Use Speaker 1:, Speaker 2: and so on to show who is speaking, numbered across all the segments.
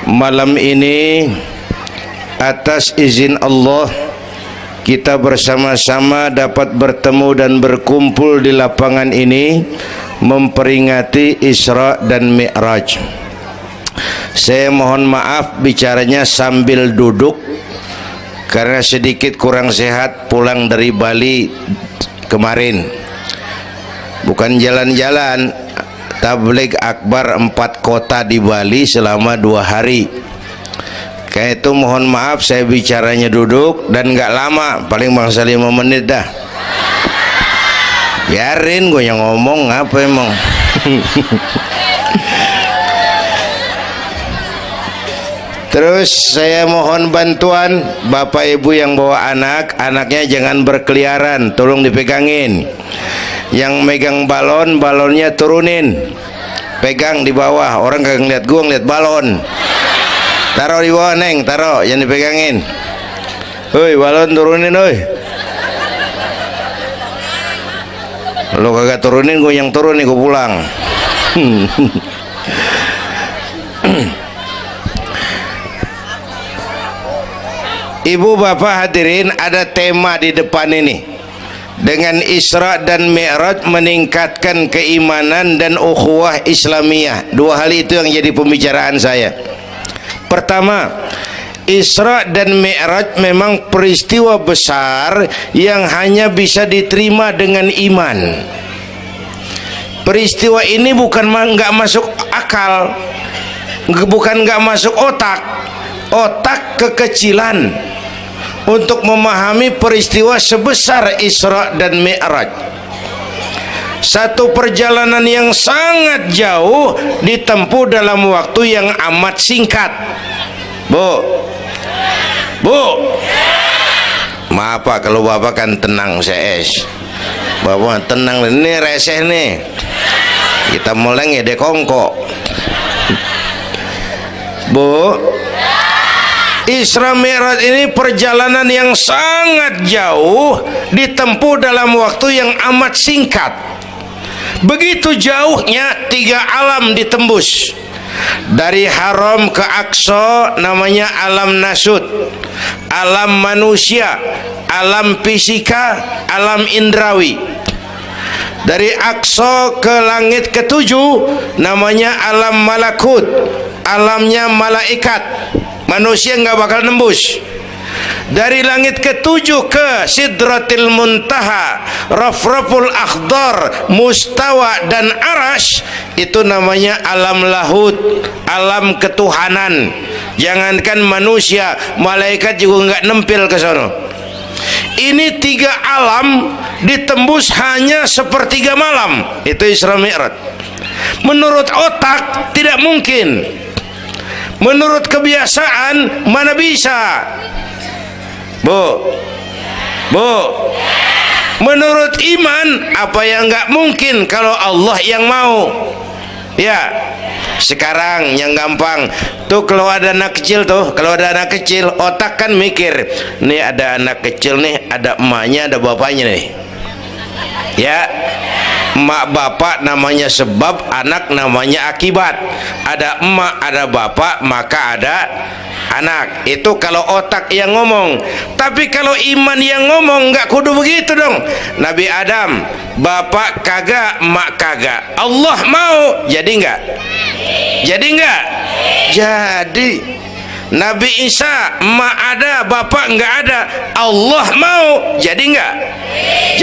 Speaker 1: Malam ini atas izin Allah kita bersama-sama dapat bertemu dan berkumpul di lapangan ini memperingati Isra dan Mi'raj. Saya mohon maaf bicaranya sambil duduk karena sedikit kurang sehat pulang dari Bali kemarin. Bukan jalan-jalan, tabligh akbar 4 kota di Bali selama 2 hari. Kayak itu mohon maaf saya bicaranya duduk dan nggak lama, paling bangsa 5 menit dah. Biarin gue yang ngomong, apa emang. Terus saya mohon bantuan bapak ibu yang bawa anak, anaknya jangan berkeliaran, tolong dipegangin. Yang megang balon, balonnya turunin, pegang di bawah, orang kagak ngeliat gua, ngeliat balon. Taruh di bawah neng, taruh, jangan dipegangin. Hoi, balon turunin, hoi. Lo kagak turunin, gue yang turun nih, gue pulang. Ibu bapak hadirin, ada tema di depan ini. Dengan Isra dan Mi'raj meningkatkan keimanan dan ukhuwah Islamiyah. 2 hal itu yang jadi pembicaraan saya. Pertama, Isra dan Mi'raj memang peristiwa besar yang hanya bisa diterima dengan iman. Peristiwa ini bukan nggak masuk akal, bukan nggak masuk otak. Otak kekecilan untuk memahami peristiwa sebesar Isra dan Mi'raj. Satu perjalanan yang sangat jauh ditempuh dalam waktu yang amat singkat. Bu, maaf Pak, kalau bapak kan tenang CS. Bapak tenang, ini reseh nih. Kita mulai ngede kongko. Bu, Isra Mi'raj ini perjalanan yang sangat jauh ditempuh dalam waktu yang amat singkat. Begitu jauhnya 3 alam ditembus. Dari Haram ke Aqsa namanya alam nasut, alam manusia, alam fisika, alam indrawi. Dari Aqsa ke langit ke-7 namanya alam malakut, alamnya malaikat. Manusia nggak bakal nembus. Dari langit ke-7 ke Sidratil Muntaha, Rafraful Akhdar, Mustawa dan Arash, itu namanya alam lahut, alam ketuhanan. Jangankan manusia, malaikat juga nggak nempel ke sana. Ini 3 alam ditembus hanya sepertiga malam. Itu Isra Mi'raj. Menurut otak tidak mungkin. Menurut kebiasaan mana bisa? Bu, menurut iman apa yang nggak mungkin kalau Allah yang mau? Ya, sekarang yang gampang tuh, kalau ada anak kecil tuh, kalau ada anak kecil otak kan mikir, nih ada anak kecil nih, ada emaknya, ada bapaknya nih. Ya, emak bapak namanya sebab, anak namanya akibat. Ada emak, ada bapak, maka ada anak. Itu kalau otak yang ngomong. Tapi kalau iman yang ngomong, nggak kudu begitu dong. Nabi Adam, bapak kagak, emak kagak, Allah mau, jadi nggak? Jadi nggak? Jadi. Nabi Isa, emak ada, bapak nggak ada, Allah mau, jadi nggak?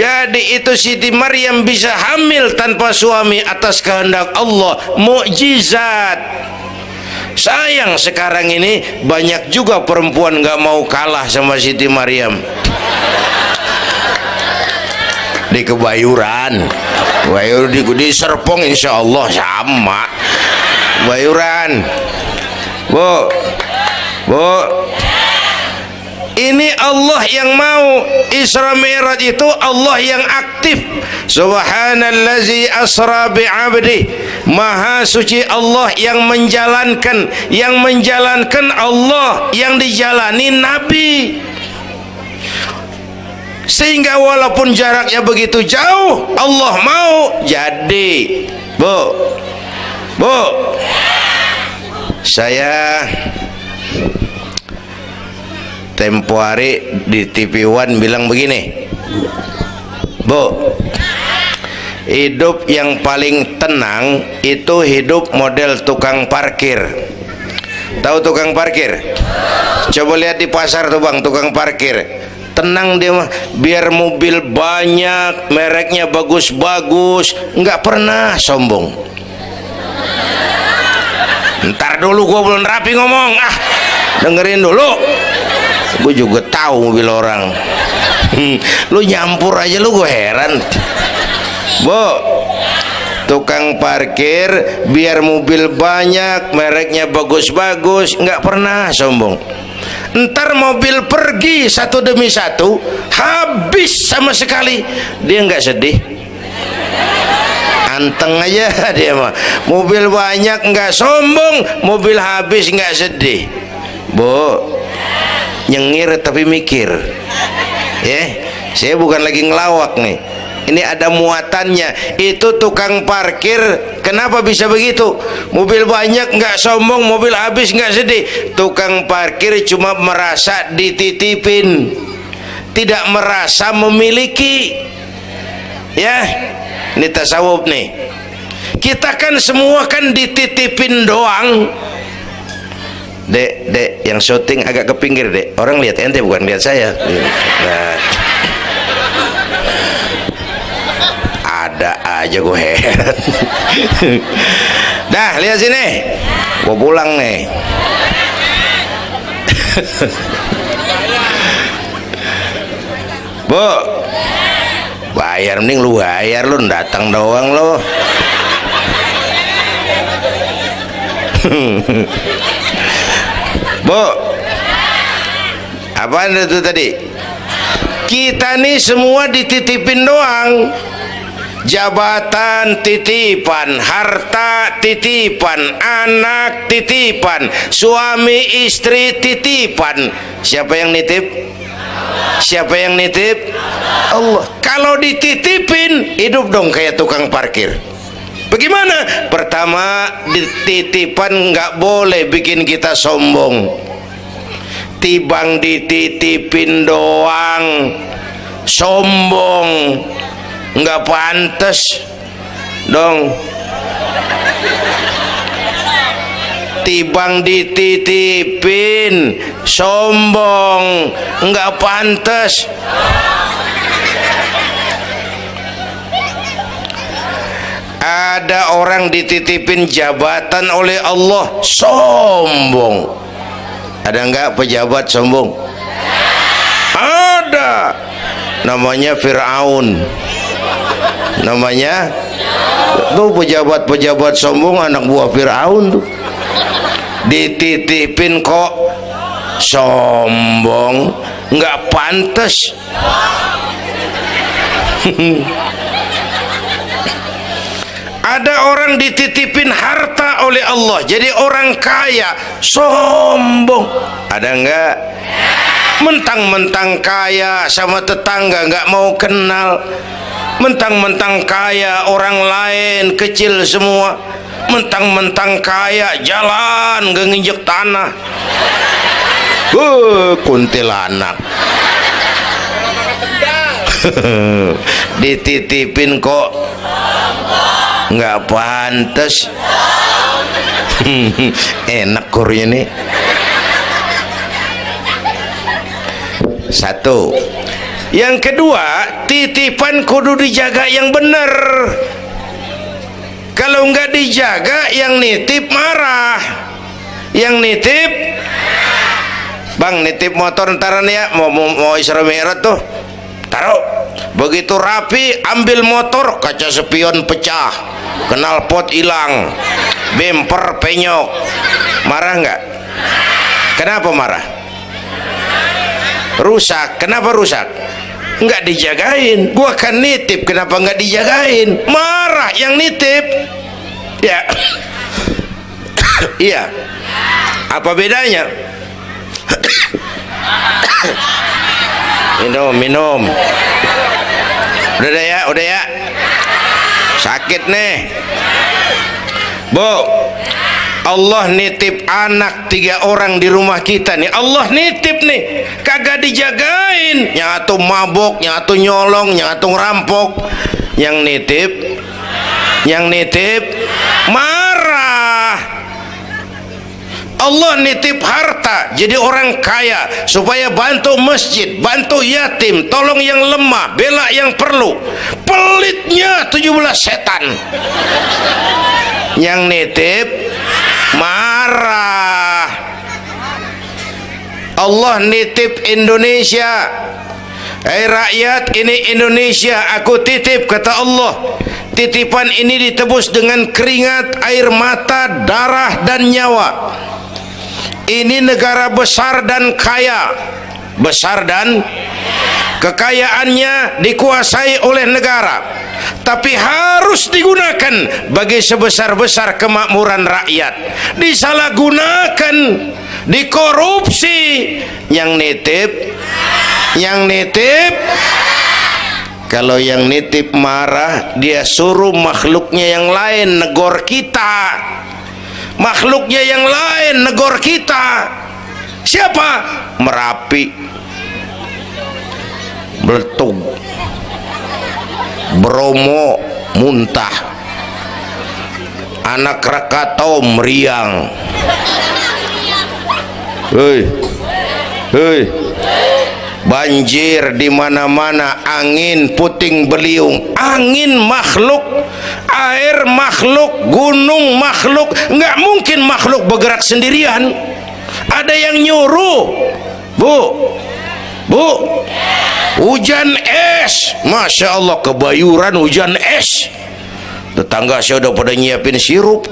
Speaker 1: Jadi itu Siti Maryam bisa hamil tanpa suami atas kehendak Allah, mukjizat. Sayang sekarang ini banyak juga perempuan nggak mau kalah sama Siti Maryam. Di Kebayuran, di Serpong insya Allah sama. Bayuran, Bu, ini Allah yang mau. Isra Mi'raj itu Allah yang aktif. Subhanallazi asra bi'abdi, maha suci Allah yang menjalankan. Yang menjalankan Allah, yang dijalani Nabi. Sehingga walaupun jaraknya begitu jauh, Allah mau jadi. Bu, Saya tempo hari di TV One bilang begini, Bu, hidup yang paling tenang itu hidup model tukang parkir. Tahu tukang parkir? Coba lihat di pasar tuh bang, tukang parkir tenang dia mah, biar mobil banyak, mereknya bagus-bagus, nggak pernah sombong. Ntar dulu, gua belum rapi ngomong, dengerin dulu. Gue juga tahu mobil orang. Lu nyampur aja lu, gue heran. Bu, tukang parkir biar mobil banyak, mereknya bagus-bagus, nggak pernah sombong. Ntar mobil pergi satu demi satu, habis sama sekali, dia nggak sedih. Anteng aja dia mah. Mobil banyak nggak sombong, mobil habis nggak sedih. Bu, nyengir tapi mikir ya, saya bukan lagi ngelawak nih, ini ada muatannya. Itu tukang parkir kenapa bisa begitu? Mobil banyak nggak sombong, mobil habis nggak sedih. Tukang parkir cuma merasa dititipin, tidak merasa memiliki. Ya, ini tasawuf nih. Kita kan semua kan dititipin doang. Dek, yang syuting agak ke pinggir, Dek. Orang lihat ente bukan lihat saya. Nah, ada aja gue heran. Dah, lihat sini. Gue pulang nih. Bu, bayar, mending lu bayar, lu datang doang lo. Bu, apaan itu tadi? Kita nih semua dititipin doang. Jabatan titipan, harta titipan, anak titipan, suami istri titipan. Siapa yang nitip? Siapa yang nitip? Allah. Kalau dititipin, hidup dong kayak tukang parkir. Bagaimana? Pertama, titipan nggak boleh bikin kita sombong. Tibang dititipin doang sombong, nggak pantas dong. Tibang dititipin sombong, nggak pantas. Ada orang dititipin jabatan oleh Allah sombong. Ada enggak pejabat sombong? Ada. Namanya Fir'aun. Namanya tuh pejabat-pejabat sombong, anak buah Fir'aun tuh. Dititipin kok sombong, nggak pantas. Ada orang dititipin harta oleh Allah, jadi orang kaya, sombong. Ada enggak? Mentang-mentang kaya sama tetangga nggak mau kenal. Mentang-mentang kaya orang lain kecil semua. Mentang-mentang kaya jalan nggak nginjek tanah. Kuntilanak. Dititipin kok nggak pantas. Enak kurnya nih. Satu. Yang kedua, titipan kudu dijaga yang benar. Kalau nggak dijaga, yang nitip marah. Yang nitip, bang nitip motor ntaran ya, mau Isra Mi'raj tuh, taruh. Begitu rapi, ambil motor, kaca spion pecah, knalpot hilang, bemper penyok. Marah nggak? Kenapa marah? Rusak. Kenapa rusak? Nggak dijagain. Gua kan nitip, kenapa nggak dijagain? Marah yang nitip. Ya. Iya. Apa bedanya? Minum. Udah ya. Sakit nih. Bu, Allah nitip anak 3 orang di rumah kita nih. Allah nitip nih, kagak dijagain. Yang atuh mabok, yang atuh nyolong, yang atuh ngerampok. Yang nitip marah. Allah nitip harta jadi orang kaya supaya bantu masjid, bantu yatim, tolong yang lemah, bela yang perlu. Pelitnya 17 setan. Yang nitip marah. Allah nitip Indonesia. Hai rakyat, ini Indonesia aku titip, kata Allah. Titipan ini ditebus dengan keringat, air mata, darah dan nyawa. Ini negara besar dan kaya. Besar dan kekayaannya dikuasai oleh negara, tapi harus digunakan bagi sebesar-besar kemakmuran rakyat. Disalahgunakan, dikorupsi. Yang nitip kalau yang nitip marah, dia suruh makhluknya yang lain negor kita. Makhluknya yang lain negor kita. Siapa? Merapi, Beletung, Bromo muntah, Anak Krakatau meriang. Hei, banjir di mana-mana, angin puting beliung. Angin makhluk, air makhluk, gunung makhluk. Nggak mungkin makhluk bergerak sendirian. Ada yang nyuruh. Bu, hujan es. Masya Allah, kebayuran hujan es. Tetangga saya udah pada nyiapin sirup.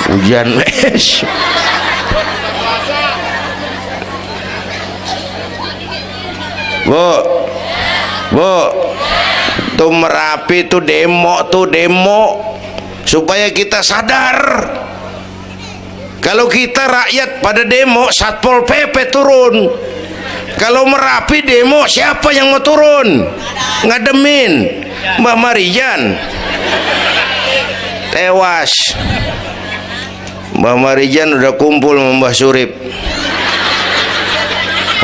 Speaker 1: Hujan es. Bu, tuh Merapi tuh demo supaya kita sadar. Kalau kita rakyat pada demo, Satpol PP turun. Kalau Merapi demo, siapa yang mau turun? Ngademin. Mbah Marijan tewas. Mbah Marijan udah kumpul sama Mbah Surip.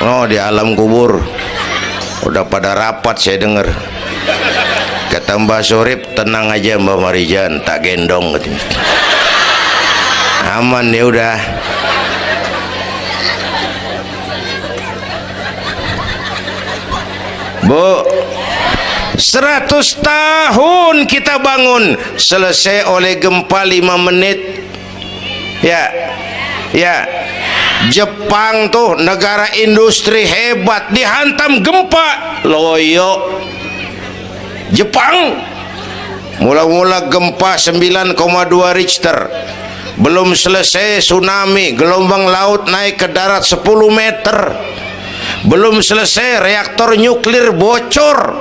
Speaker 1: Oh, di alam kubur udah pada rapat, saya dengar. Kata Mbah Surip, tenang aja Mbah Marijan, tak gendong katanya. Aman ya udah. Bu, 100 tahun kita bangun, selesai oleh gempa 5 menit. Ya, Jepang tuh negara industri hebat, dihantam gempa loyo. Jepang mula-mula gempa 9,2 Richter, belum selesai tsunami, gelombang laut naik ke darat 10 meter. Belum selesai reaktor nuklir bocor,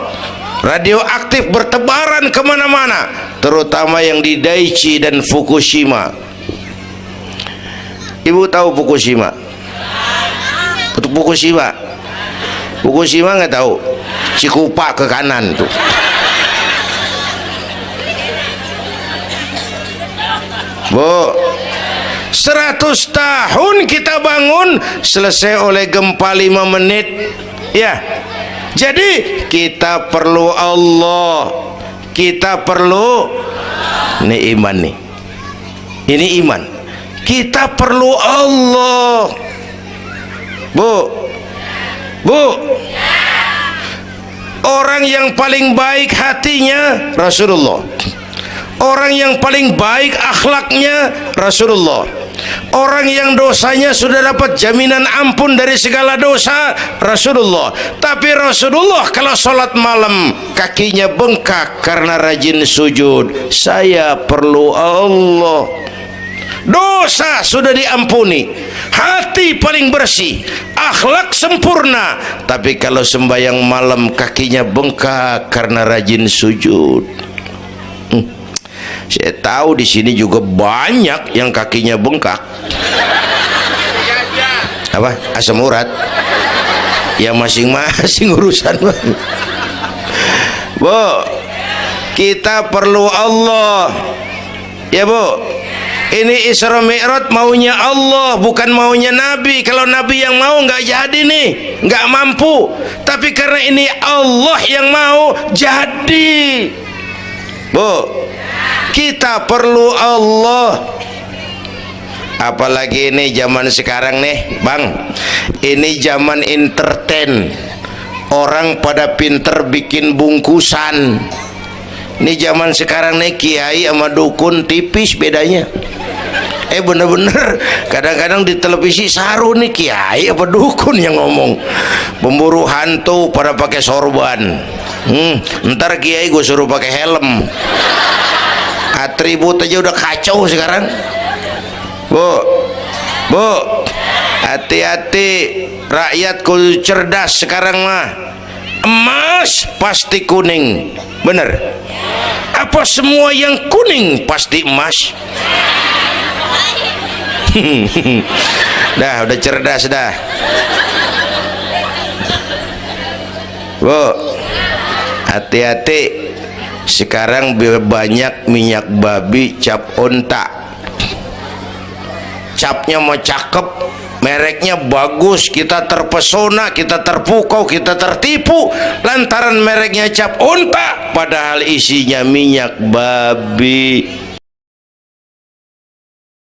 Speaker 1: radioaktif bertebaran kemana-mana, terutama yang di Daiichi dan Fukushima. Ibu tahu Fukushima? Untuk Fukushima nggak tahu? Cikupa ke kanan tuh. Bu, 100 tahun kita bangun, selesai oleh gempa 5 menit. Ya, jadi kita perlu Allah, kita perlu, ini iman nih, ini iman. Kita perlu Allah. Bu, orang yang paling baik hatinya Rasulullah. Orang yang paling baik akhlaknya Rasulullah. Orang yang dosanya sudah dapat jaminan ampun dari segala dosa Rasulullah. Tapi Rasulullah kalau sholat malam kakinya bengkak karena rajin sujud. Saya perlu Allah. Dosa sudah diampuni, hati paling bersih, akhlak sempurna, tapi kalau sembahyang malam kakinya bengkak karena rajin sujud. Saya tahu di sini juga banyak yang kakinya bengkak. Apa? Asam urat. Ya masing-masing urusan. Bu, kita perlu Allah. Ya Bu. Ini Isra Mi'raj maunya Allah, bukan maunya Nabi. Kalau Nabi yang mau nggak jadi nih, nggak mampu. Tapi karena ini Allah yang mau, jadi. Bu, kita perlu Allah. Apalagi ini zaman sekarang nih, Bang. Ini zaman entertain. Orang pada pinter bikin bungkusan. Ini zaman sekarang nih, kiai sama dukun tipis bedanya. Bener-bener kadang-kadang di televisi saru nih, kiai apa dukun yang ngomong. Pemburu hantu pada pakai sorban. Ntar kiai gue suruh pakai helm. Atribut aja udah kacau sekarang. Bu, hati-hati, rakyat kudu cerdas sekarang mah. Emas pasti kuning, bener? Apa semua yang kuning pasti emas? Dah, udah cerdas dah. Bu, hati-hati. Sekarang banyak minyak babi cap unta. Capnya mau cakep, mereknya bagus, kita terpesona, kita terpukau, kita tertipu lantaran mereknya cap unta, padahal isinya minyak babi.